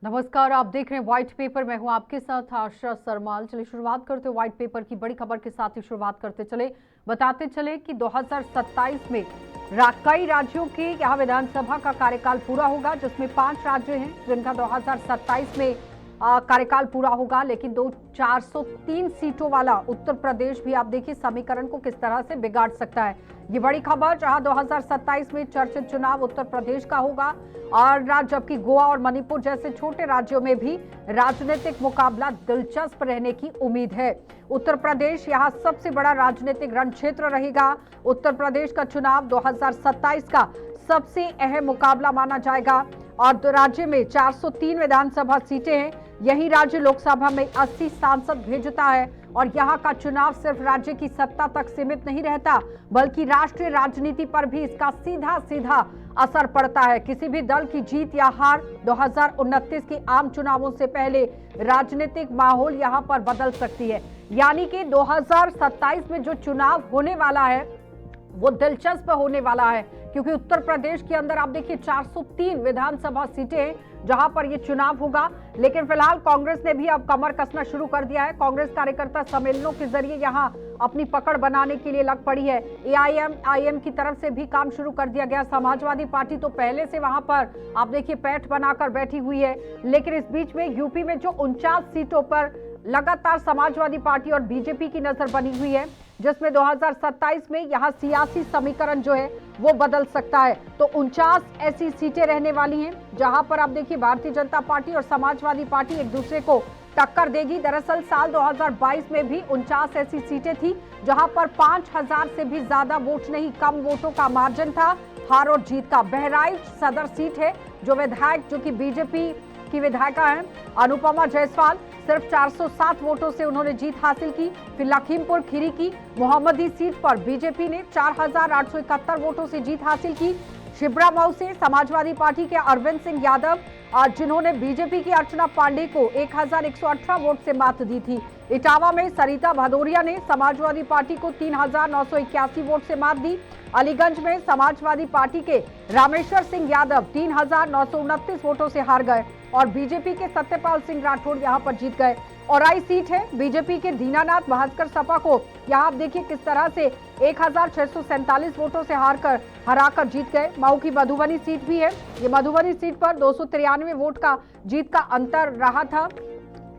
नमस्कार, आप देख रहे हैं व्हाइट पेपर। मैं हूं आपके साथ आशा सरमाल। चलिए शुरुआत करते हैं व्हाइट पेपर की बड़ी खबर के साथ ही शुरुआत करते चले बताते चले कि 2027 में कई राज्यों के यहाँ विधानसभा का कार्यकाल पूरा होगा, जिसमें 5 राज्य हैं जिनका 2027 में कार्यकाल पूरा होगा। लेकिन 403 सीटों वाला उत्तर प्रदेश भी आप देखिए समीकरण को किस तरह से बिगाड़ सकता है। ये बड़ी खबर, जहां 2027 में चर्चित चुनाव उत्तर प्रदेश का होगा और जबकि गोवा और मणिपुर जैसे छोटे राज्यों में भी राजनीतिक मुकाबला दिलचस्प रहने की उम्मीद है। उत्तर प्रदेश यहां सबसे बड़ा राजनीतिक रण क्षेत्र रहेगा। उत्तर प्रदेश का चुनाव 2027 का सबसे अहम मुकाबला माना जाएगा और राज्य में 403 विधानसभा सीटें हैं। यही राज्य लोकसभा में 80 सांसद भेजता है और यहाँ का चुनाव सिर्फ राज्य की सत्ता तक सीमित नहीं रहता, बल्कि राष्ट्रीय राजनीति पर भी इसका सीधा सीधा असर पड़ता है। किसी भी दल की जीत या हार 2029 के आम चुनावों से पहले राजनीतिक माहौल यहाँ पर बदल सकती है। यानी कि 2027 में जो चुनाव होने वाला है वो दिलचस्प होने वाला है, क्योंकि उत्तर प्रदेश के अंदर आप देखिए 403 विधानसभा सीटें जहां पर ये चुनाव होगा। लेकिन फिलहाल कांग्रेस ने भी अब कमर कसना शुरू कर दिया है। कांग्रेस कार्यकर्ता सम्मेलनों के जरिए यहां अपनी पकड़ बनाने के लिए लग पड़ी है। एआईएम की तरफ से भी काम शुरू कर दिया गया। समाजवादी पार्टी तो पहले से वहां पर आप देखिए पैठ बनाकर बैठी हुई है। लेकिन इस बीच में यूपी में जो 49 सीटों पर लगातार समाजवादी पार्टी और बीजेपी की नजर बनी हुई है, जिसमें 2027 में यहां सियासी समीकरण जो है वो बदल सकता है। तो 49 ऐसी सीटें रहने वाली हैं जहां पर आप देखिए भारतीय जनता पार्टी और समाजवादी पार्टी एक दूसरे को टक्कर देगी। दरअसल साल 2022 में भी 49 ऐसी सीटें थी जहां पर 5000 से भी ज्यादा वोट नहीं, कम वोटों का मार्जिन था हार और जीत का। बहराइच सदर सीट है, जो कि बीजेपी की विधायिका है अनुपमा जायसवाल, सिर्फ 407 वोटों से उन्होंने जीत हासिल की। फिर लखीमपुर खीरी की मोहम्मदी सीट पर बीजेपी ने 4871 वोटों से जीत हासिल की। शिप्रा मऊ से समाजवादी पार्टी के अरविंद सिंह यादव, जिन्होंने बीजेपी की अर्चना पांडे को 1118 वोट से मात दी थी। इटावा में सरिता भदौरिया ने समाजवादी पार्टी को 3981 वोट से मात दी। अलीगंज में समाजवादी पार्टी के रामेश्वर सिंह यादव 3929 वोटों से हार गए और बीजेपी के सत्यपाल सिंह राठौड़ यहां पर जीत गए। औराई सीट है, बीजेपी के दीनानाथ भास्कर सपा को यहां आप देखिए किस तरह से 1647 वोटों से हराकर जीत गए। मऊ की मधुबनी सीट भी है। ये मधुबनी सीट पर 293 वोट का जीत का अंतर रहा था।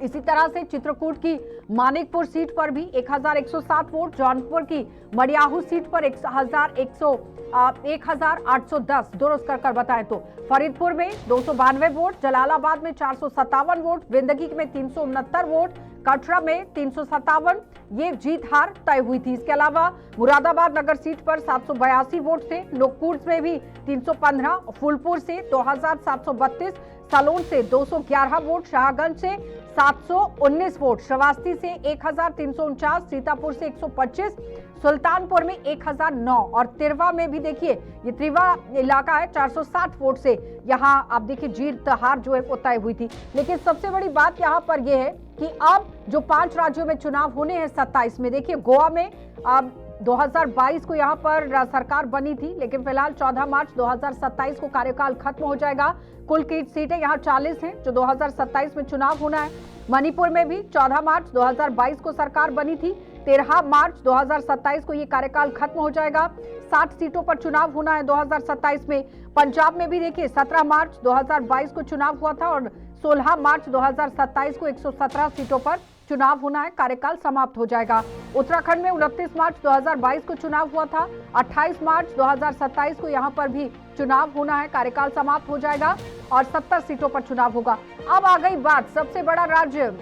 इसी तरह से चित्रकूट की मानिकपुर सीट पर भी 1107 वोट, जौनपुर की मडियाहू सीट पर 1810 दुरुस्त कर बताएं तो, फरीदपुर में 292 वोट, जलालाबाद में 457 वोट, जिंदगी में 369 वोट, कटरा में 357 ये जीत हार तय हुई थी। इसके अलावा मुरादाबाद नगर सीट पर 782 वोट थे, लोकपुर में भी 315, फूलपुर से 2732, सलोन से 211 वोट, शाहगंज से 719 वोट, श्रावस्ती से 1349, सीतापुर से 125, सुल्तानपुर में 1009 और तिरवा में भी देखिए ये तिरवा इलाका है 460 वोट से यहाँ आप देखिए जीत हार जो है वो तय हुई थी। लेकिन सबसे बड़ी बात यहाँ पर यह है कि अब जो 5 राज्यों में चुनाव होने हैं 27 में, देखिए गोवा में अब 2022 को यहाँ पर सरकार बनी थी, लेकिन फिलहाल 14 मार्च 2027 को कार्यकाल खत्म हो जाएगा। कुल की सीटें यहाँ 40 हैं जो 2027 में चुनाव होना है। मणिपुर में भी 14 मार्च 2022 को सरकार बनी थी, 13 मार्च 2027 को ये कार्यकाल खत्म हो जाएगा। 60 सीटों पर चुनाव होना है 2027 में। पंजाब में भी देखिए 17 मार्च 2022 को चुनाव हुआ था और 16 मार्च 2027 को 117 सीटों पर चुनाव होना है, कार्यकाल समाप्त हो जाएगा। उत्तराखंड में 29 मार्च 2022 को चुनाव हुआ था, 28 मार्च 2027 को यहां पर भी चुनाव होना है, कार्यकाल समाप्त हो जाएगा और 70 सीटों पर चुनाव होगा। अब आ गई बात सबसे बड़ा राज्य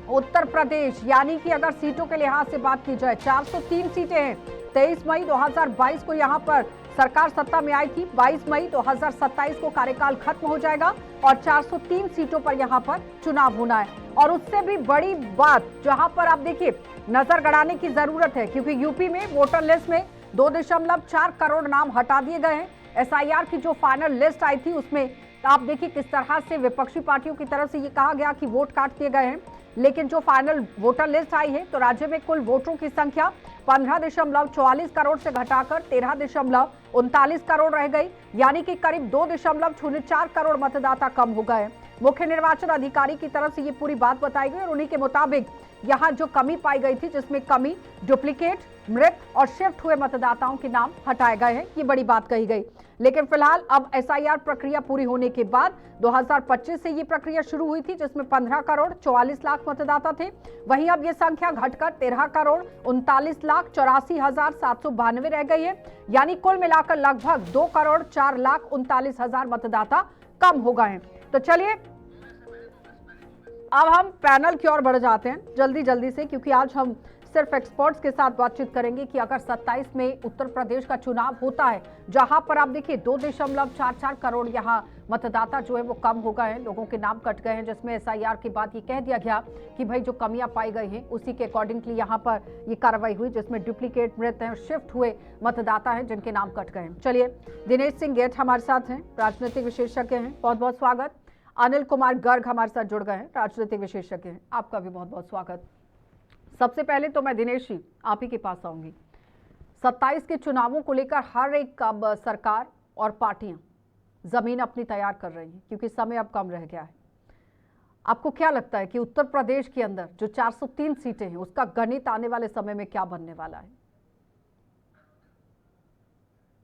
उत्तर प्रदेश, यानी कि अगर सीटों के लिहाज से बात की जाए 403 सीटें हैं। 23 मई 2022 को यहां पर सरकार सत्ता में आई थी, 22 मई 2027 को कार्यकाल खत्म हो जाएगा और 403 सीटों पर यहां पर चुनाव होना है। और उससे भी बड़ी बात जहां पर आप देखिए नजर गड़ाने की जरूरत है, क्योंकि यूपी में वोटर लिस्ट में 2.4 करोड़ नाम हटा दिए गए हैं। एसआईआर की जो फाइनल लिस्ट आई थी उसमें आप देखिए किस तरह से विपक्षी पार्टियों की तरफ से ये कहा गया कि वोट काट दिए गए हैं। लेकिन जो फाइनल वोटर लिस्ट आई है तो राज्य में कुल वोटरों की संख्या 15.44 करोड़ से घटाकर 13.39 करोड़ रह गई, यानी कि करीब 2.04 करोड़ मतदाता कम हो गए। मुख्य निर्वाचन अधिकारी की तरफ से ये पूरी बात बताई गई और उन्हीं के मुताबिक यहां जो कमी पाई गई थी, जिसमें कमी, डुप्लीकेट, मृत और शिफ्ट हुए मतदाताओं के नाम हटाए गए हैं, ये बड़ी बात कही गई। लेकिन फिलहाल अब एसआईआर प्रक्रिया पूरी होने के बाद 2025 से ये प्रक्रिया शुरू हुई थी, जिसमें 15 करोड़ 44 लाख मतदाता थे। वहीं अब ये संख्या घटकर 13 करोड़ 39 लाख 84,792 रह गई है। यानी कुल मिलाकर लगभग 2 करोड़ 4 लाख 39 हजार मतदाता कम हो गए हैं। तो चलिए अब हम पैनल की ओर बढ़ जाते हैं जल्दी से, क्योंकि आज हम सिर्फ एक्सपर्ट्स के साथ बातचीत करेंगे कि अगर 27 में उत्तर प्रदेश का चुनाव होता है, जहां पर आप देखिए 2.44 करोड़ यहां मतदाता जो है वो कम हो गए हैं, लोगों के नाम कट गए हैं, जिसमें एसआईआर के बाद ये कह दिया गया कि भाई जो कमियां पाई गई हैं उसी के अकॉर्डिंगली यहां पर ये कार्रवाई हुई, जिसमें डुप्लीकेट, मृत हैं, शिफ्ट हुए मतदाता हैं जिनके नाम कट गए हैं। चलिए, दिनेश सिंह गेट हमारे साथ हैं, राजनीतिक विशेषज्ञ हैं, बहुत बहुत स्वागत। अनिल कुमार गर्ग हमारे साथ जुड़ गए हैं, राजनीतिक विशेषज्ञ हैं, आपका भी बहुत बहुत स्वागत। सबसे पहले तो मैं दिनेश जी आप ही के पास आऊंगी। 27 के चुनावों को लेकर हर एक अब सरकार और पार्टियां जमीन अपनी तैयार कर रही हैं, क्योंकि समय अब कम रह गया है। आपको क्या लगता है कि उत्तर प्रदेश के अंदर जो 403 सीटें हैं उसका गणित आने वाले समय में क्या बनने वाला है?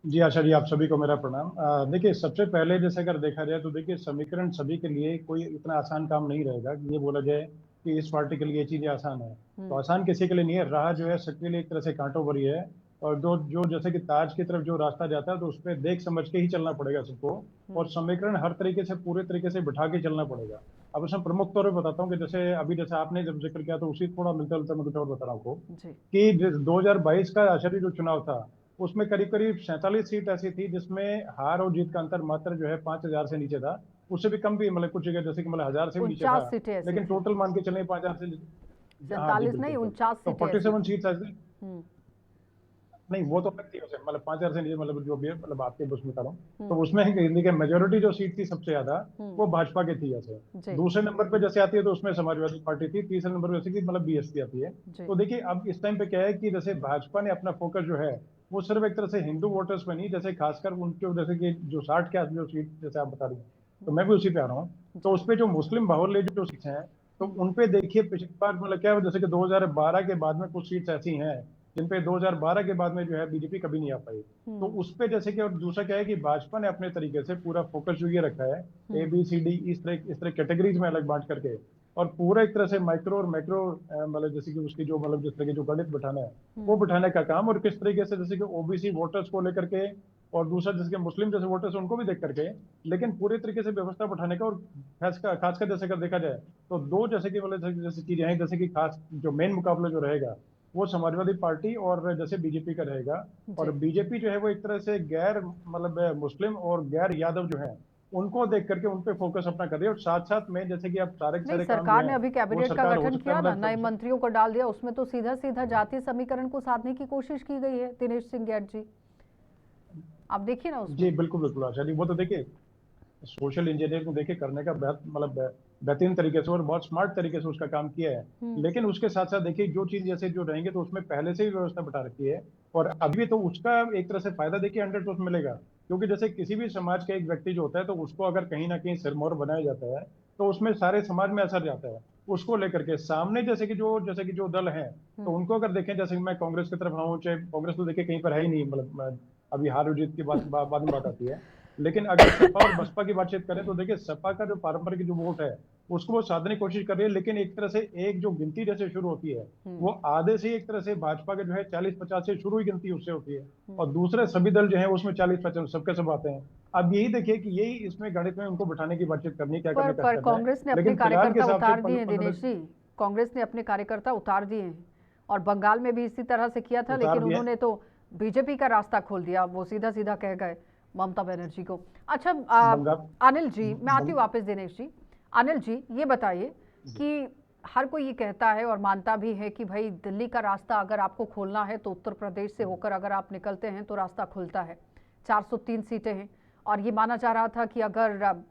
जी आशा जी, आप सभी को मेरा प्रणाम। देखिए, सबसे पहले जैसे अगर देखा जाए तो देखिए, समीकरण सभी के लिए कोई इतना आसान काम नहीं रहेगा कि ये बोला जाए कि इस पार्टी के लिए ये चीजें आसान है। तो आसान किसी के लिए नहीं है। राह जो है सबके लिए एक तरह से कांटों भरी है, और जो जो जैसे कि ताज की तरफ जो रास्ता जाता है तो उस पर देख समझ के ही चलना पड़ेगा सबको, और समीकरण हर तरीके से पूरे तरीके से बिठा के चलना पड़ेगा। अब इसमें प्रमुख तौर पर बताता हूँ कि जैसे आपने जब जिक्र किया तो उसी थोड़ा मिलता जुलता मैं कुछ और बता रहा हूँ आपको कि 2022 का आशा जी जो चुनाव था उसमें करीब करीब 47 सीट ऐसी थी जिसमें हार और जीत का अंतर मात्र जो है 5,000 से नीचे था। उससे भी कम भी, मतलब कुछ जगह जैसे कि मतलब 1,000 से भी नीचे था, लेकिन टोटल मान के चले 5,000 से। 47 नहीं 49 तो 47 सीट ऐसे नहीं, वो तो अलग थी उसे, मतलब 5,000 से नीचे, मतलब जो भी है, मतलब आपके बस में कर रहा हूँ। तो उसमें हिंदी के मेजोरिटी जो सीट थी सबसे ज्यादा वो भाजपा की थी। जैसे दूसरे नंबर पे जैसे आती है तो उसमें समाजवादी पार्टी थी, तीसरे नंबर पे जैसे कि मतलब बीएसपी आती है। तो देखिए, अब इस टाइम पे क्या है कि जैसे भाजपा ने अपना फोकस जो है वो सिर्फ एक तरह से हिंदू वोटर्स पे नहीं, जैसे खासकर उनके जैसे कि जो 60 के आस जो सीट जैसे आप बता रही हैं, तो मैं भी उसी पे आ रहा हूँ। तो उस पे जो मुस्लिम बाहुल्य जो सीट्स हैं, तो उनपे देखिए पिछली बार मतलब क्या है, जैसे कि 2012 के बाद में कुछ सीट्स ऐसी हैं जिन पे 2012 के बाद में जो है बीजेपी कभी नहीं आ पाई। तो उस पे जैसे कि, और दूसरा क्या है कि भाजपा ने अपने तरीके से पूरा फोकस जो ये रखा है ABCD इस तरह कैटेगरीज में अलग बांट करके, और पूरा एक तरह से माइक्रो और मैक्रो मतलब जैसे कि उसकी जो मतलब जिस तरह के जो गणित बिठाना है वो बिठाने का काम, और किस तरीके से जैसे कि ओबीसी वोटर्स को लेकर के, और दूसरा जैसे कि मुस्लिम जैसे वोटर्स उनको भी देख करके, लेकिन पूरे तरीके से व्यवस्था बिठाने का। और खासकर जैसे अगर देखा जाए तो दो जैसे कि मतलब जैसे चीजें हैं, जैसे कि खास जो मेन मुकाबला जो रहेगा वो समाजवादी पार्टी और जैसे बीजेपी का रहेगा। और बीजेपी जो है वो एक तरह से गैर मतलब मुस्लिम और गैर यादव जो है उनको देख करके उन पे फोकस अपना कर रही है, और साथ साथ में जैसे कि अब सारे सरकार ने अभी कैबिनेट का गठन किया ना, नए मंत्रियों को डाल दिया, उसमें तो सीधा सीधा जातीय समीकरण को साधने की कोशिश की गई है। दिनेश सिंह गेट जी आप देखिए ना उसमें। जी बिल्कुल बिल्कुल आशा जी, वो तो देखिए सोशल इंजीनियरिंग को देखिए करने का मतलब बेहतरीन तरीके से और बहुत स्मार्ट तरीके से उसका काम किया है। लेकिन उसके साथ साथ देखिए जो चीज जैसे जो रहेंगे तो उसमें पहले से ही व्यवस्था बता रखी है, और अभी तो उसका एक तरह से फायदा देखिए 100% मिलेगा। क्योंकि जैसे किसी भी समाज का एक व्यक्ति जो होता है तो उसको अगर कहीं ना कहीं सिरमौर बनाया जाता है तो उसमें सारे समाज में असर जाता है उसको लेकर के। सामने जैसे कि जो दल है तो उनको अगर देखें, जैसे मैं कांग्रेस की तरफ आऊँ, चाहे कांग्रेस तो देखिए कहीं पर है ही नहीं, मतलब अभी हार और जीत की बाद में बात आती है। लेकिन अगर सपा और बसपा की बातचीत करें तो देखिए सपा का जो पारंपरिक जो वोट है उसको वो साधने की कोशिश कर रही है, लेकिन एक तरह से एक जो गिनती जैसे शुरू होती है वो आधे से एक तरह से भाजपा के जो है 40-50 से शुरू ही गिनती उससे होती है, और दूसरे सभी दल जो है उसमें 40-50 सबके सब आते हैं। अब यही देखिए कि यही इसमें गणित में उनको बिठाने की बातचीत करनी, क्या करने का कांग्रेस ने अपने कार्यकर्ता उतार दिए हैं दिनेश जी, कांग्रेस ने अपने कार्यकर्ता उतार दिए हैं, और बंगाल में भी इसी तरह से किया था, लेकिन उन्होंने तो बीजेपी का रास्ता खोल दिया, वो सीधा सीधा कह गए ममता बनर्जी को। अच्छा अनिल जी, मैं आती हूँ वापस दिनेश जी। अनिल जी ये बताइए कि हर कोई ये कहता है और मानता भी है कि भाई दिल्ली का रास्ता अगर आपको खोलना है तो उत्तर प्रदेश से होकर अगर आप निकलते हैं तो रास्ता खुलता है। 403 सीटें हैं, और ये माना जा रहा था कि अगर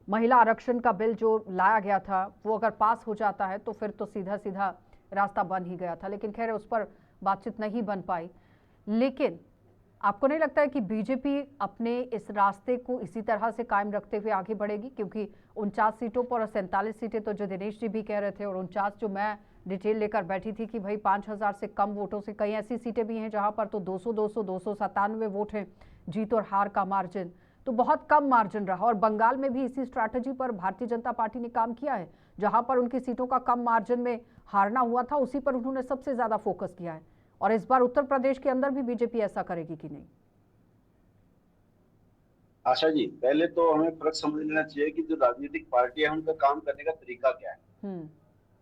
महिला आरक्षण का बिल जो लाया गया था वो अगर पास हो जाता है तो फिर तो सीधा सीधा रास्ता बन ही गया था, लेकिन खैर उस पर बातचीत नहीं बन पाई। लेकिन आपको नहीं लगता है कि बीजेपी अपने इस रास्ते को इसी तरह से कायम रखते हुए आगे बढ़ेगी? क्योंकि 49 सीटों पर और 47 सीटें तो जो दिनेश जी भी कह रहे थे, और 49 जो मैं डिटेल लेकर बैठी थी कि भाई 5000 से कम वोटों से, कई ऐसी सीटें भी हैं जहां पर तो 297 वोट हैं जीत और हार का मार्जिन, तो बहुत कम मार्जिन रहा। और बंगाल में भी इसी स्ट्रैटेजी पर भारतीय जनता पार्टी ने काम किया है, जहां पर उनकी सीटों का कम मार्जिन में हारना हुआ था, उसी पर उन्होंने सबसे ज्यादा फोकस किया है। और इस बार उत्तर प्रदेश के अंदर भी बीजेपी ऐसा करेगी कि नहीं? आशा जी, पहले तो हमें फर्क समझ लेना चाहिए कि जो राजनीतिक पार्टी है उनका काम करने का तरीका क्या है। हम्म।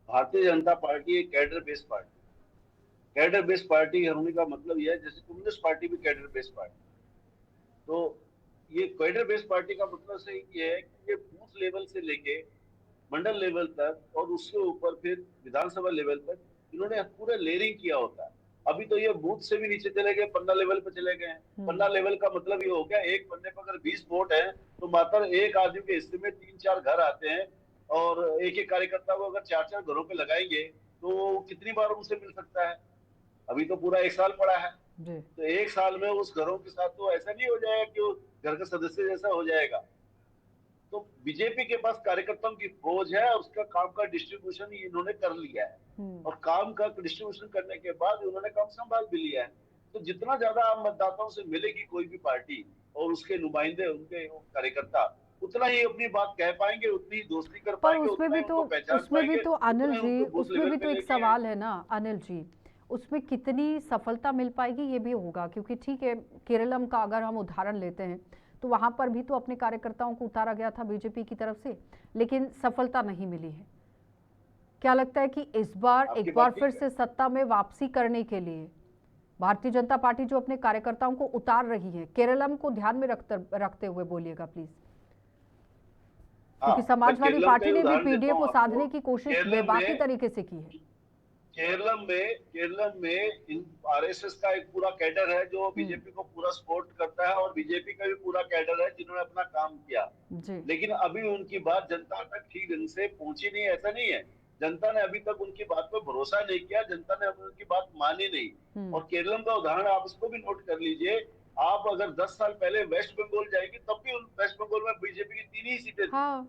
भारतीय जनता पार्टी एक cadre based party. Cadre based party होने का मतलब यह है, जैसे कम्युनिस्ट पार्टी भी कैडर बेस्ड पार्टी। तो ये कैडर बेस्ड पार्टी का मतलब से ये है कि ये बूथ लेवल से लेके मंडल लेवल तक और उसके ऊपर फिर विधानसभा लेवल तक इन्होंने पूरा लेयरिंग किया होता है। अभी तो ये बूथ से भी नीचे चले गए, पन्ना लेवल पे चले गए हैं। पन्ना लेवल का मतलब ये हो गया, एक पन्ने पर अगर 20 वोट है तो मात्र एक आदमी के हिस्से में 3-4 घर आते हैं, और एक एक कार्यकर्ता को अगर 4-4 घरों पे लगाएंगे तो कितनी बार उनसे मिल सकता है। अभी तो पूरा 1 साल पड़ा है, तो 1 साल में उस घरों के साथ तो ऐसा नहीं हो जाएगा कि वो घर का सदस्य जैसा हो जाएगा। तो बीजेपी के पास कार्यकर्ताओं की फौज है और उसका काम का डिस्ट्रीब्यूशन इन्होंने कर लिया है, और काम का डिस्ट्रीब्यूशन करने के बाद उन्होंने काम संभाल भी लिया है। तो जितना ज्यादा आप मतदाताओं से मिलेगी कोई भी पार्टी और उसके नुमाइंदे, उनके कार्यकर्ता, उतना ही अपनी बात कह पाएंगे, उतनी ही दोस्ती कर पर पाएंगे, उसमें उतना भी ही तो उनको पहचान उसमें भी पाएंगे, तो अनिल उतना ही जी, उनको बूथ उसमें लेवल भी पे तो एक लेके आएंगे। सवाल है ना अनिल जी, उसमें कितनी सफलता मिल पाएगी ये भी होगा। क्योंकि ठीक है, केरलम का अगर हम उदाहरण लेते हैं तो वहां पर भी तो अपने कार्यकर्ताओं को उतारा गया था बीजेपी की तरफ से, लेकिन सफलता नहीं मिली है। क्या लगता है कि इस बार आपकी एक बार बात फिर ठीक है। से सत्ता में वापसी करने के लिए भारतीय जनता पार्टी जो अपने कार्यकर्ताओं को उतार रही है, केरलम को ध्यान में रखते हुए बोलिएगा प्लीज, हाँ, क्योंकि मैं समाजवादी केरलम का पार्टी ही ने भी उदाहरण देता पीडीए हूँ को आपको। साधने की कोशिश केरलम बेबाकी में तरीके से की है। केरलम में आरएसएस का एक पूरा कैडर है जो बीजेपी को पूरा सपोर्ट करता है, और बीजेपी का भी पूरा कैडर है जिन्होंने अपना काम किया। जी। लेकिन अभी उनकी बात जनता तक ठीक ढंग से पहुंची नहीं, ऐसा नहीं है। जनता ने अभी तक उनकी बात पर भरोसा नहीं किया, जनता ने उनकी बात मानी नहीं। और केरलम का उदाहरण आप इसको भी नोट कर लीजिए। आप अगर 10 साल पहले वेस्ट बंगाल जाएंगे तब भी वेस्ट बंगाल में बीजेपी की 3 ही सीटें थी। हाँ।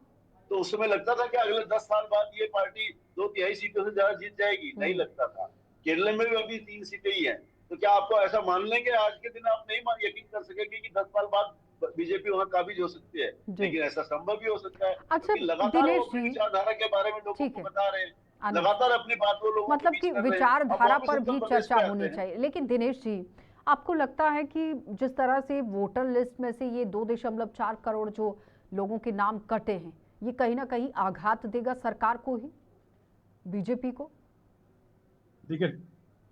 तो उस समय लगता था कि अगले 10 साल बाद ये पार्टी 2/3 सीटों से ज्यादा जीत जाएगी, नहीं लगता था। केरल में भी अभी 3 सीटें ही हैं। तो क्या आपको ऐसा मान लेंगे आज के दिन, आप नहीं यकीन कर सकेंगे कि 10 साल बाद बीजेपी वहां काबिज हो सकती है? लेकिन ऐसा संभव भी हो सकता है, अच्छा क्योंकि लगातार वो दिनेश अपनी जी, विचारधारा के बारे में लोगों ठीक को है, बता रहे हैं, अनिल, लगातार अपनी बात वो लोगों के मतलब बीच कि कर रहे हैं। अब विचारधारा वापस पर उत्तर भी प्रदेश चर्चा पे आते होनी हैं। चाहिए। लेकिन दिनेश जी, आपको लगता है कि जिस तरह से वोटर लिस्ट में से ये 2.4 करोड़ जो लोगों के नाम कटे हैं, ये कहीं ना कहीं आघात देगा सरकार को ही, बीजेपी को? देखिए,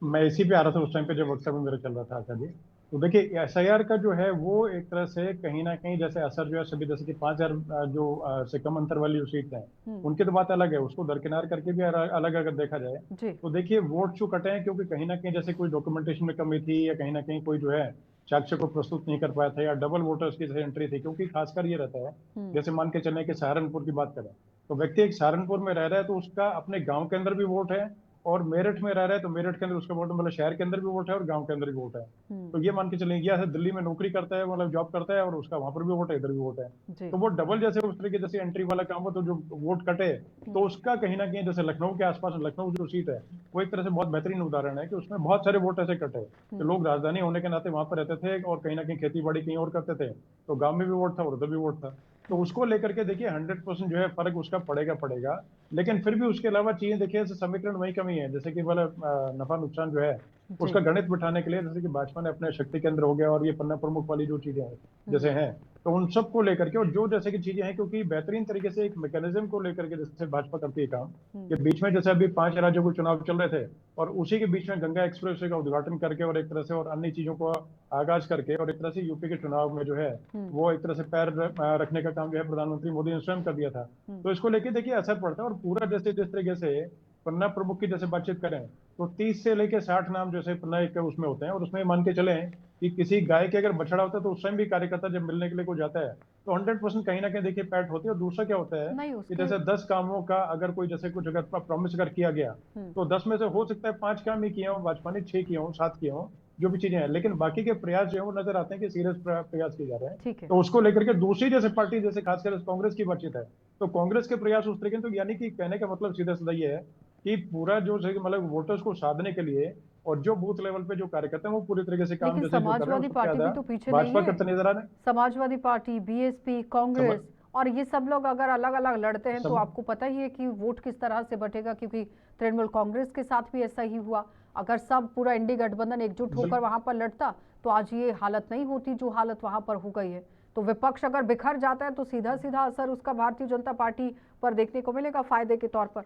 मैं इसी पे आ रहा था उस टाइम पे जब वक्तव्य मेरा चल रहा था आचार्य जी। तो देखिए, एसआईआर का जो है वो एक तरह से कहीं ना कहीं जैसे असर जो है सभी, जैसे कि 5,000 जो से कम अंतर वाली जो सीट हैं उनकी तो बात अलग है, उसको दरकिनार करके भी अलग अगर देखा जाए तो देखिए वोट जो कटे हैं क्योंकि कहीं ना कहीं जैसे कोई डॉक्यूमेंटेशन में कमी थी, या कहीं ना कहीं कोई जो है साक्ष्य को प्रस्तुत नहीं कर पाया था, या डबल वोटर्स की जैसे एंट्री थी। क्योंकि खासकर ये रहता है, जैसे मान के चले कि सहारनपुर की बात करें तो व्यक्ति एक सहारनपुर में रह रहा है तो उसका अपने गांव के अंदर भी वोट है, और मेरठ में रह रहा है तो मेरठ के अंदर उसका वोट, मतलब शहर के अंदर भी वोट है और गांव के अंदर भी वोट है। तो ये मान के चलें, या दिल्ली में नौकरी करता है, मतलब जॉब करता है, और उसका वहां पर भी वोट है, इधर भी वोट है। तो वो डबल जैसे उस तरीके जैसे एंट्री वाला काम हो, तो जो वोट कटे तो उसका कहीं ना कहीं जैसे लखनऊ के आसपास, लखनऊ जो सीट है वो एक तरह से बहुत बेहतरीन उदाहरण है कि उसमें बहुत सारे वोट ऐसे कटे कि लोग राजधानी होने के नाते वहां पर रहते थे और कहीं ना कहीं खेती बाड़ी कहीं और करते थे, तो गांव में भी वोट था और उधर भी वोट था। तो उसको लेकर के देखिए 100% जो है फर्क उसका पड़ेगा। लेकिन फिर भी उसके अलावा चीजें देखिए, समीकरण वही कमी है, जैसे कि मतलब नफा नुकसान जो है उसका गणित बिठाने के लिए, जैसे कि भाजपा ने अपने शक्ति केंद्र हो गया और ये पन्ना प्रमुख वाली जो चीजें हैं जैसे हैं, तो उन सब को लेकर के, और जो जैसे की चीजें हैं, क्योंकि बेहतरीन तरीके से एक मैकेनिज्म को लेकर के जैसे भाजपा करती है काम, कि बीच में जैसे अभी 5 राज्यों के चुनाव चल रहे थे और उसी के बीच में गंगा एक्सप्रेसवे का उद्घाटन करके और एक तरह से और अन्य चीजों को आगाज करके, और एक तरह से यूपी के चुनाव में जो है वो एक तरह से पैर रखने का काम जो है प्रधानमंत्री मोदी ने स्वयं कर दिया था। तो इसको लेके देखिए असर पड़ता है, और पूरा जैसे जिस तरीके से पन्ना प्रमुख की जैसे बातचीट करें तो 30 से लेके 60 नाम जैसे पन्ना एक उसमें होते हैं, और उसमें मान के चले कि किसी गाय के अगर बछड़ा होता है तो उस टाइम भी कार्यकर्ता जब मिलने के लिए कोई जाता है तो 100% कहीं ना कहीं देखिए पैट होती है। और दूसरा क्या होता है कि जैसे 10 कामों का अगर कोई जैसे कुछ अगर प्रॉमिस अगर किया गया तो 10 में से हो सकता है 5 काम ही किए हों भाजपा ने, 6 किए हों, 7 किए हों, जो भी चीजें हैं, लेकिन बाकी के प्रयास जो है वो नजर आते हैं कि सीरियस प्रयास किए जा रहे हैं। ठीक है। तो उसको लेकर के दूसरी जैसे पार्टी, जैसे खासकर कांग्रेस की बातचीत है, तो कांग्रेस के प्रयास उस तरीके, तो यानी कि कहने का मतलब सीधा सीधा ये है कि पूरा जो है मतलब वोटर्स को साधने के लिए और जो बूथ लेवल पे जो कार्यकर्ता हैं वो पूरी तरीके से काम लेकिन जैसे जो कर रहे हैं, समाजवादी उसको पार्टी भी ज्यादा तो पीछे नहीं भाजपा है। करते नजर आ रहे हैं। समाजवादी पार्टी, बीएसपी, कांग्रेस और ये सब लोग अगर अलग अलग लड़ते हैं तो आपको पता ही है कि वोट किस तरह से बटेगा, क्योंकि तृणमूल कांग्रेस के साथ भी ऐसा ही हुआ। अगर सब पूरा इंडी गठबंधन एकजुट होकर वहां पर लड़ता तो आज ये हालत नहीं होती जो हालत वहां पर हो गई है। तो विपक्ष अगर बिखर जाता है तो सीधा सीधा असर उसका भारतीय जनता पार्टी पर देखने को मिलेगा फायदे के तौर पर।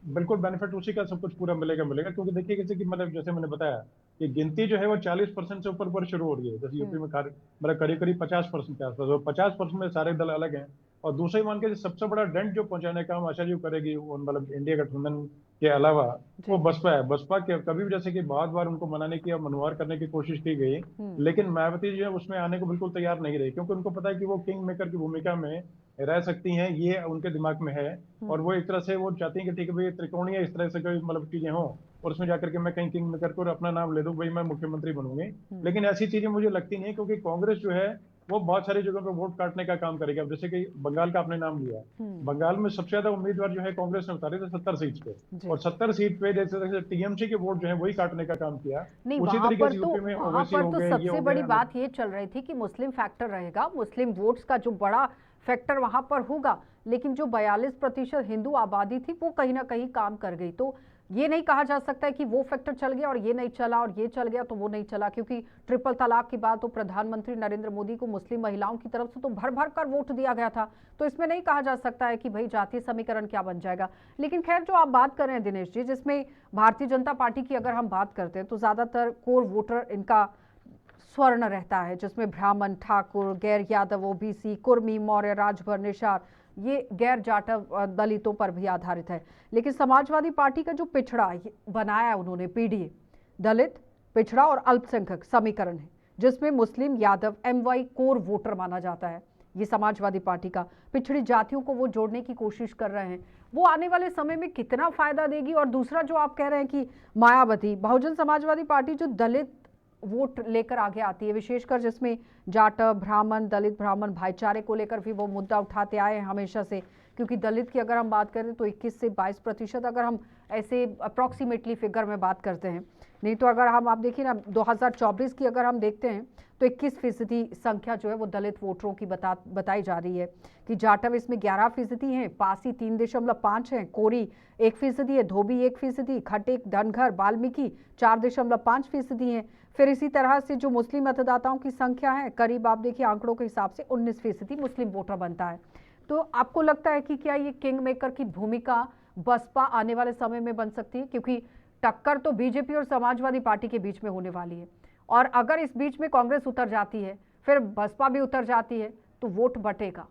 बिल्कुल बेनिफिट उसी का सब कुछ पूरा मिलेगा मिलेगा, क्योंकि देखिए जैसे कि मतलब जैसे मैंने बताया कि गिनती जो है वो 40% से ऊपर शुरू हो रही है। जैसे यूपी में मतलब करीब करीब 50% के आसपास, और 50% में सारे दल अलग हैं। और दूसरे मान के सबसे बड़ा डेंट जो पहुंचाने का काम आशा जी करेगी मतलब इंडिया गठबंधन के अलावा, वो बसपा है। बसपा के कभी भी जैसे कि बहुत बार उनको मनाने की या मनवार करने की कोशिश की गई, लेकिन मायावती जो है उसमें आने को बिल्कुल तैयार नहीं रही, क्योंकि उनको पता है कि वो किंग मेकर की भूमिका में रह सकती हैं, ये उनके दिमाग में है। और वो एक तरह से वो चाहती हैं कि ठीक है भाई त्रिकोणीय इस तरह से कोई मतलब चीजें हों, और उसमें जाकर के मैं कहीं किंग मेकर को अपना नाम ले दूं, भाई मैं मुख्यमंत्री बनूंगी। लेकिन ऐसी चीजें मुझे लगती नहीं है, क्योंकि कांग्रेस जो है वो बहुत सारी जगहों पर वोट काटने का काम करेगी। अब जैसे कि बंगाल का आपने नाम लिया, बंगाल में सबसे ज्यादा उम्मीदवार जो है कांग्रेस ने उतारे थे 70 सीट पे, और 70 सीट पे जैसे जैसे टीएमसी के वोट जो है वही काटने का काम किया। नहीं, उसी तरीके से यूपी में ओवैसी हो गए, ये सबसे हो बड़ी गए। बात ये चल रही थी कि मुस्लिम फैक्टर रहेगा, मुस्लिम वोट्स का जो बड़ा फैक्टर वहां पर होगा, लेकिन जो 42% हिंदू आबादी थी वो कहीं ना कहीं काम कर गई। तो ये नहीं कहा जा सकता है कि वो फैक्टर चल गया और ये नहीं चला, और ये चल गया तो वो नहीं चला, क्योंकि ट्रिपल तलाक की बात तो प्रधानमंत्री नरेंद्र मोदी को मुस्लिम महिलाओं की तरफ से तो भर भर कर वोट दिया गया था। तो इसमें नहीं कहा जा सकता है कि भाई जातीय समीकरण क्या बन जाएगा। लेकिन खैर, जो आप बात कर रहे हैं दिनेश जी, जिसमें भारतीय जनता पार्टी की अगर हम बात करते हैं तो ज्यादातर कोर वोटर इनका स्वर्ण रहता है, जिसमें ब्राह्मण, ठाकुर, गैर यादव, ओबीसी, कुर्मी, मौर्य, राजभर, निषाद, ये गैर जाटव दलितों पर भी आधारित है। लेकिन समाजवादी पार्टी का जो पिछड़ा बनाया उन्होंने, पीडीए, दलित, पिछड़ा और अल्पसंख्यक समीकरण है, जिसमें मुस्लिम, यादव, एमवाई कोर वोटर माना जाता है। ये समाजवादी पार्टी का पिछड़ी जातियों को वो जोड़ने की कोशिश कर रहे हैं। वो आने वाले समय में कितना फायदा देगी। और दूसरा जो आप कह रहे हैं कि मायावती, बहुजन समाजवादी पार्टी जो दलित वोट लेकर आगे आती है, विशेषकर जिसमें जाट, ब्राह्मण, दलित ब्राह्मण भाईचारे को लेकर भी वो मुद्दा उठाते आए हैं हमेशा से। क्योंकि दलित की अगर हम बात करें तो 21 से 22% अगर हम ऐसे अप्रॉक्सीमेटली फिगर में बात करते हैं, नहीं तो अगर हम आप देखिए ना 2024 की अगर हम देखते हैं तो 21% संख्या जो है वो दलित वोटरों की बताई जा रही है। कि जाटव इसमें 11% हैं, पासी 3.5 हैं, कोरी 1% है, धोबी 1%, खटेक, धनगर, वाल्मीकि 4.5% हैं। फिर इसी तरह से जो मुस्लिम मतदाताओं की संख्या है, करीब आप देखिए आंकड़ों के हिसाब से 19% मुस्लिम वोटर बनता है। तो आपको लगता है कि क्या ये किंग मेकर की भूमिका बसपा आने वाले समय में बन सकती है? क्योंकि टक्कर तो बीजेपी और समाजवादी पार्टी के बीच में होने वाली है, और अगर इस बीच में कांग्रेस उतर जाती है, फिर बसपा भी उतर जाती है, तो वोट बटेगा।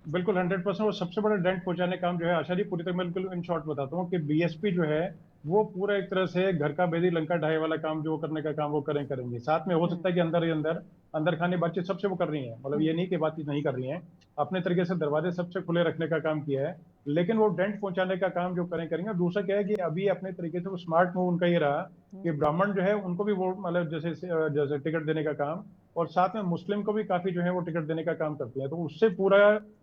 बिल्कुल 100%। वो सबसे बड़ा डेंट पहुंचाने का काम जो है आशा जी, पूरी तरह मैं बिल्कुल इन शॉर्ट बताता हूँ कि बीएसपी जो है वो पूरा एक तरह से घर का बेदी लंका ढाई वाला काम जो करने का काम वो करेंगे। साथ में हो सकता है कि अंदर ही अंदर खाने बातचीत सबसे वो कर रही है, मतलब ये नहीं कि बातचीत नहीं कर रही है, अपने तरीके से दरवाजे सबसे खुले रखने का काम किया है। लेकिन वो डेंट पहुंचाने का काम जो करेंगे। और दूसरा क्या है कि अभी अपने तरीके से वो स्मार्ट मूव उनका ये रहा कि ब्राह्मण जो है उनको भी वो मतलब जैसे जैसे टिकट देने का काम, और साथ में मुस्लिम को भी काफी जो है वो टिकट देने का काम करती है। तो उससे पूरा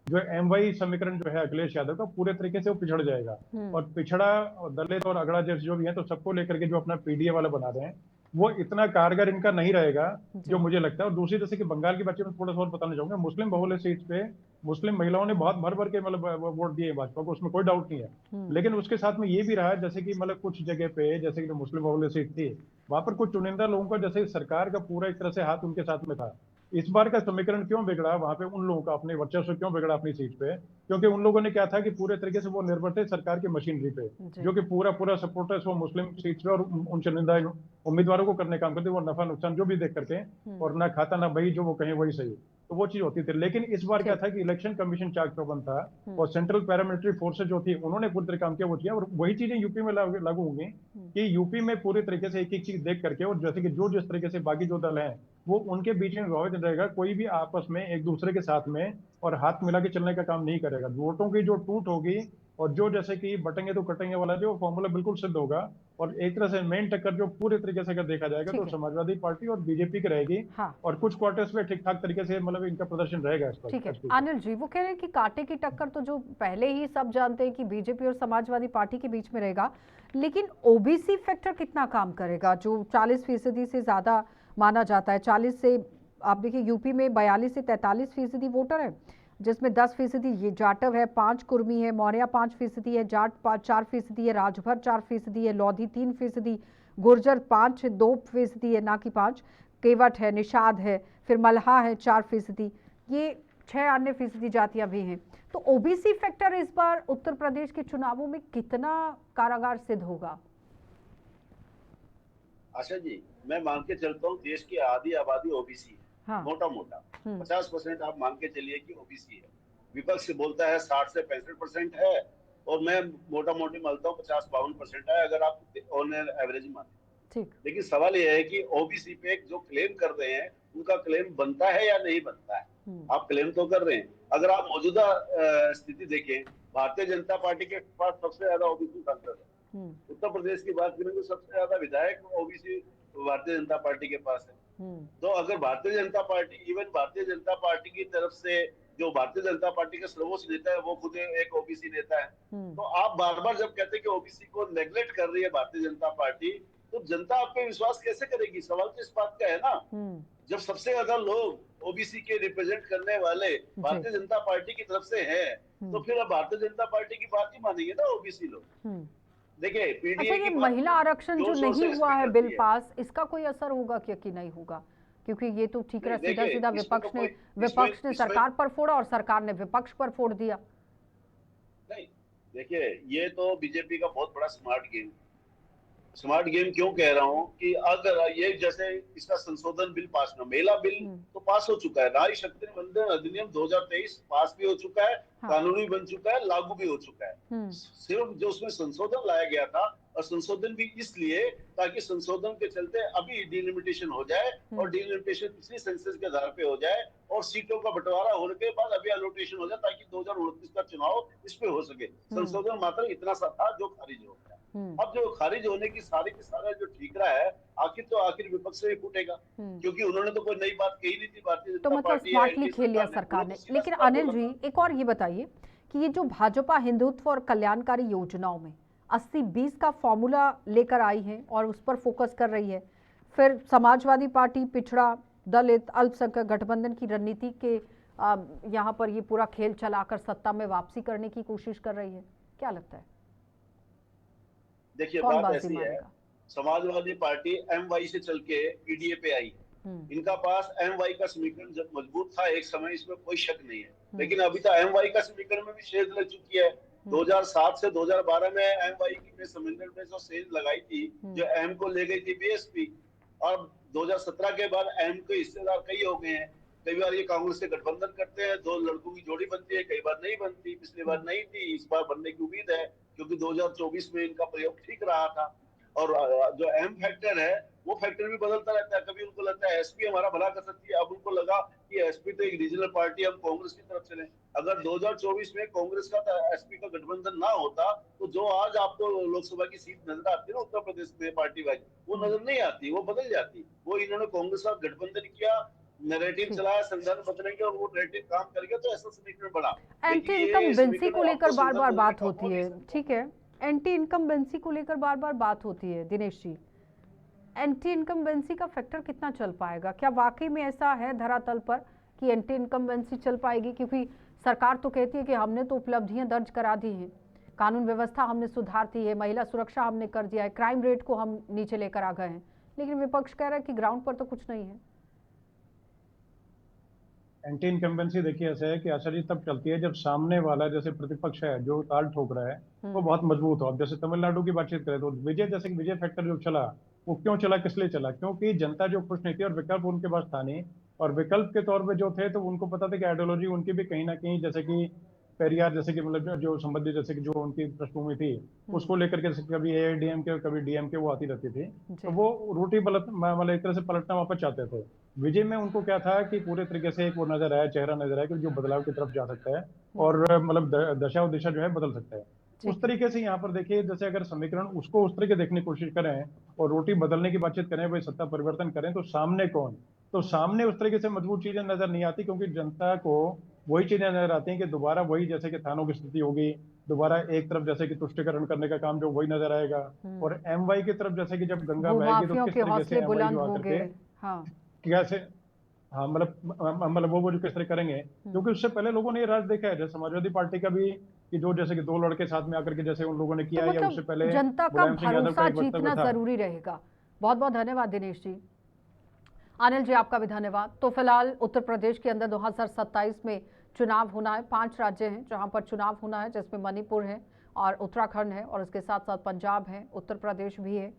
जो एमवाई समीकरण जो है अखिलेश यादव का पूरे तरीके से वो पिछड़ जाएगा। और पिछड़ा और दलित और अगड़ा जैसे जो भी है, तो सबको लेकर के जो अपना पीडीए वाला बना रहे हैं, वो इतना कारगर इनका नहीं रहेगा जो मुझे लगता है। और दूसरी जैसे कि बंगाल की बातचीत में थोड़ा सा और बताना चाहूंगा, मुस्लिम बहुल्य सीट पे मुस्लिम महिलाओं ने बहुत भर भर के मतलब वोट दिए भाजपा को, उसमें कोई डाउट नहीं है। लेकिन उसके साथ में ये भी रहा जैसे कि मतलब कुछ जगह पे जैसे कि मुस्लिम बहुल्य सीट थी, वहां पर कुछ चुनिंदा लोगों का जैसे सरकार का पूरा एक तरह से हाथ उनके साथ में था। इस बार का समीकरण क्यों बिगड़ा वहां पे, उन लोगों का अपने वर्चस्व क्यों बिगड़ा अपनी सीट पे, क्योंकि उन लोगों ने क्या था कि पूरे तरीके से वो निर्भर थे सरकार की मशीनरी पे, जो कि पूरा पूरा सपोर्टर्स वो मुस्लिम सीट पे और उन चुनिंदा उम्मीदवारों को करने काम करते, वो नफा नुकसान जो भी देख करके, और ना खाता ना भाई जो वो कहें वही सही, तो वो चीज होती थी। लेकिन इस बार क्या था कि इलेक्शन कमीशन चाक चौबंद था, और सेंट्रल पैरामिलिट्री फोर्सेज जो थी उन्होंने पूरी तरह काम किया, वो किया। और वही चीजें यूपी में लागू होंगी कि यूपी में पूरी तरीके से एक एक चीज देख करके, और जैसे कि जो जिस तरीके से बाकी जो दल हैं वो उनके बीच में विभाजित रहेगा, कोई भी आपस में एक दूसरे के साथ में और हाथ मिला के चलने का काम नहीं करेगा। वोटों की जो टूट होगी और जो जैसे कि बटेंगे तो कटेंगे वाला जो फॉर्मूला बिल्कुल सिद्ध होगा। और एक तरह से मेन टक्कर जो पूरे तरीके से अगर देखा जाएगा तो ठीक है। समाजवादी पार्टी और बीजेपी की रहेगी। हाँ, और कुछ क्वार्टर्स में ठीक ठाक तरीके से मतलब इनका प्रदर्शन रहेगा इस ठीक है। पर। अनिल जी, वो कह रहे हैं कि कांटे की टक्कर तो जो पहले ही सब जानते हैं कि बीजेपी और समाजवादी पार्टी के बीच में रहेगा, लेकिन ओबीसी फैक्टर कितना काम करेगा, जो 40% से ज्यादा माना जाता है। 40 से आप देखिए यूपी में 42 से 43% वोटर है, जिसमें 10% ये जाटव है, 5 कुर्मी है, मौर्या 5% है, जाट 4% है, राजभर 4% है, लोधी 3%, गुर्जर 2% है, ना कि 5, केवट है, निषाद है, फिर मल्हा है 4%, ये 6 अन्य फीसदी जातियां भी हैं। तो ओबीसी फैक्टर इस बार उत्तर प्रदेश के चुनावों में कितना कारगर सिद्ध होगा? आशा जी, मैं मान के चलता हूँ देश की आधी आबादी ओबीसी है। हाँ। मोटा मोटा 50% आप मान के चलिए कि ओबीसी है। विपक्ष बोलता है 60 से 65% है, और मैं मोटा मोटी मानता हूँ 50-52% है, अगर आप ऑन एवरेज माने। ठीक। लेकिन सवाल यह है कि ओबीसी पे जो क्लेम कर रहे हैं उनका क्लेम बनता है या नहीं बनता है। आप क्लेम तो कर रहे हैं। अगर आप मौजूदा स्थिति देखें, भारतीय जनता पार्टी के पास सबसे ज्यादा ओबीसी सांसद है। उत्तर प्रदेश की बात करें तो सबसे ज्यादा विधायक ओबीसी भारतीय जनता पार्टी के पास है। तो अगर Bharatiya Janata party, even Bharatiya Janata party की तरफ से जो भारतीय जनता पार्टी का सर्वोच्च नेता है वो खुद एक ओबीसी नेता है। तो आप बार बार जब कहते हैं कि ओबीसी को नेग्लेक्ट कर रही है भारतीय जनता पार्टी, तो जनता आप पे विश्वास कैसे करेगी? सवाल तो इस बात का है ना। जब सबसे ज्यादा लोग ओबीसी के रिप्रेजेंट करने वाले भारतीय जनता पार्टी की तरफ से हैं, तो फिर अब भारतीय जनता पार्टी की बात ही मानेंगे ना ओबीसी लोग। देखिए, अच्छा, पीडीए ये की महिला आरक्षण जो नहीं हुआ है बिल पास, इसका कोई असर होगा क्या कि नहीं होगा? क्योंकि ये तो ठीक है, सीधा सीधा विपक्ष ने सरकार पर फोड़ा और सरकार ने विपक्ष पर फोड़ दिया। नहीं, देखिए, ये तो बीजेपी का बहुत बड़ा स्मार्ट गेम क्यों कह रहा हूं कि अगर ये जैसे इसका संशोधन बिल पास ना, महिला बिल तो पास हो चुका है, नारी शक्ति वंदन अधिनियम 2023 पास भी हो चुका है, कानूनी बन चुका है, लागू भी हो चुका है। सिर्फ जो उसमें संशोधन लाया गया था, और संशोधन भी इसलिए ताकि संशोधन के चलते अभी डिलिमिटेशन हो जाए, और डिलिमिटेशन पिछली सेंसस के आधार पे हो जाए, और सीटों का बंटवारा होने के बाद अभी अलोटेशन हो जाए, ताकि 2029 का चुनाव इस पे हो सके। संशोधन मात्र इतना सा था जो खारिज हो गया। अब जो खारिज होने की सारी जो ठीकरा है, आखिर विपक्ष से ही फूटेगा, क्योंकि उन्होंने तो कोई नई बात कही नहीं थी। भारतीय जनता पार्टी स्मार्टली खेल लिया सरकार ने। लेकिन अनिल जी, एक और ये बताइए कि ये जो भाजपा हिंदुत्व और कल्याणकारी योजनाओं में 80-20 का फॉर्मूला लेकर आई है और उस पर फोकस कर रही है, फिर समाजवादी पार्टी पिछड़ा दलित अल्पसंख्यक गठबंधन की रणनीति के यहाँ पर ये पूरा खेल चलाकर सत्ता में वापसी करने की कोशिश कर रही है, क्या लगता है? देखिए, बात ऐसी है, समाजवादी पार्टी एमवाई से चल के पीडीए पे आई है। इनका पास एमवाई का समीकरण जब मजबूत था एक समय, इसमें कोई शक नहीं है। लेकिन अभी तो एमवाई का समीकरण में भी सेंध लग चुकी है। 2007 से 2012 में एमवाई की समीकरण में जो सेंध लगाई थी, जो एम को ले गई थी बीएसपी, और 2017 के बाद एम के हिस्सेदार कई हो गए हैं। कई बार ये कांग्रेस से गठबंधन करते हैं, दो लड़कों की जोड़ी बनती है, कई बार नहीं बनती। पिछली बार नहीं थी, इस बार बनने की उम्मीद है, क्योंकि 2024 में इनका प्रयोग ठीक रहा था। और जो एम फैक्टर है वो फैक्टर भी बदलता रहता है। कभी उनको लगता है एसपी हमारा भला कर सकती है, अब उनको लगा कि एसपी तो एक रीजनल पार्टी, हम कांग्रेस की तरफ चले। अगर 2024 में कांग्रेस का एसपी का गठबंधन ना होता, तो जो आज आपको लोकसभा की सीट नजर आती है ना उत्तर प्रदेश में पार्टी वाइज, वो नजर नहीं आती, वो बदल जाती। वो इन्होंने कांग्रेस का गठबंधन किया, नैरेटिव चलाया, संविधान बदलेंगे, और वो नैरेटिव काम करेगा, तो ऐसा समीकरण बना। एंटी इनकम्बेंसी को लेकर बार बार बात होती है, ठीक है, एंटी इनकम्बेंसी को लेकर बार बार बात होती है। दिनेश जी, एंटी इनकम्बेंसी का फैक्टर कितना चल पाएगा? क्या वाकई में ऐसा है धरातल पर कि एंटी इनकम्बेंसी चल पाएगी? क्योंकि सरकार तो कहती है कि हमने तो उपलब्धियां दर्ज करा दी हैं, कानून व्यवस्था हमने सुधार दी है, महिला सुरक्षा हमने कर दिया है, क्राइम रेट को हम नीचे लेकर आ गए हैं, लेकिन विपक्ष कह रहा है कि ग्राउंड पर तो कुछ नहीं है। एंटी इनकम्बेंसी देखिए ऐसा है कि आशा जी तब चलती है जब सामने वाला, जैसे प्रतिपक्ष है जो ताल ठोक रहा है, वो बहुत मजबूत हो। अब जैसे तमिलनाडु की बातचीत करें तो जैसे कि विजय फैक्टर जो चला, वो क्यों चला, किस लिए चला? क्योंकि जनता जो खुश नहीं थी और विकल्प उनके पास था नहीं। और विकल्प के तौर पे जो थे तो उनको पता था कि आइडियोलॉजी उनकी भी कहीं ना कहीं, जैसे कि पेरियार जैसे कि मतलब जो संबंधित, जैसे कि जो उनकी पृष्ठभूमि थी उसको लेकर के, कभी एआईडीएमके कभी डीएमके वो आती रहती थी, तो वो रोटी मतलब एक तरह से पलटना वापस चाहते थे। विजय में उनको क्या था कि पूरे तरीके से एक वो नजर आया, चेहरा नजर आया कि जो बदलाव की तरफ जा सकता है और मतलब दशा और दिशा जो है बदल सकता है। उस तरीके से यहाँ पर देखिए, जैसे अगर समीकरण उसको उस तरीके देखने की कोशिश करें और रोटी बदलने की बातचीत करें, भाई सत्ता परिवर्तन करें, तो सामने कौन, तो सामने उस तरीके से मजबूत चीजें नजर नहीं आती, क्योंकि जनता को वही चीजें नजर आती हैं कि दोबारा वही, जैसे कि थानों की स्थिति होगी, दोबारा एक तरफ जैसे कि तुष्टिकरण करने का काम जो वही नजर आएगा, और एमवाई की तरफ जैसे कि जब गंगा बहेगी तो भूमाफियों किस के तरीके से हौसले एमवाई बुलंद जो आकर होंगे। के हाँ। कैसे, हाँ मतलब वो जो किस तरह करेंगे, क्योंकि उससे पहले लोगों ने ये राज देखा है, जैसे समाजवादी पार्टी का भी, कि जो जैसे कि दो लड़के साथ में आकर के जैसे उन लोगों ने तो किया, या उससे मतलब पहले जनता का मुलायम सिंह यादव का भरोसा एक वक्तव्य जीतना था। जरूरी रहेगा। बहुत बहुत धन्यवाद दिनेश जी। अनिल जी आपका भी धन्यवाद। तो फिलहाल उत्तर प्रदेश के अंदर 2027 में चुनाव होना है। 5 राज्य हैं जहां पर चुनाव होना है, जिसमें मणिपुर है और उत्तराखंड है और इसके साथ साथ पंजाब है, उत्तर प्रदेश भी है।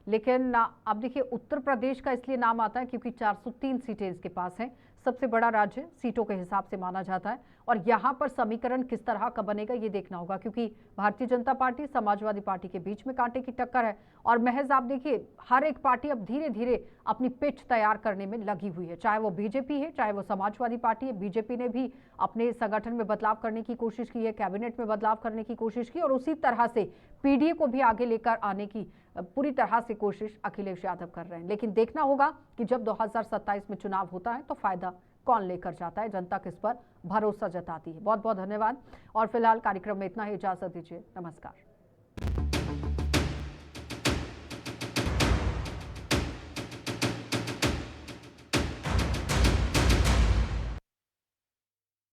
लेकिन अब देखिए, उत्तर प्रदेश का इसलिए नाम आता है क्योंकि 403 सीटें इसके पास हैं। सबसे बड़ा राज्य सीटों के हिसाब से माना जाता है और यहाँ पर समीकरण किस तरह का बनेगा ये देखना होगा, क्योंकि भारतीय जनता पार्टी समाजवादी पार्टी के बीच में कांटे की टक्कर है। और महज आप देखिए, हर एक पार्टी अब धीरे धीरे अपनी पिच तैयार करने में लगी हुई है, चाहे वो बीजेपी है, चाहे वो समाजवादी पार्टी है। बीजेपी ने भी अपने संगठन में बदलाव करने की कोशिश की है, कैबिनेट में बदलाव करने की कोशिश की, और उसी तरह से पीडीए को भी आगे लेकर आने की पूरी तरह से कोशिश अखिलेश यादव कर रहे हैं। लेकिन देखना होगा कि जब 2027 में चुनाव होता है तो फायदा कौन लेकर जाता है, जनता किस पर भरोसा जताती है। बहुत बहुत धन्यवाद और फिलहाल कार्यक्रम में इतना ही, इजाजत दीजिए, नमस्कार।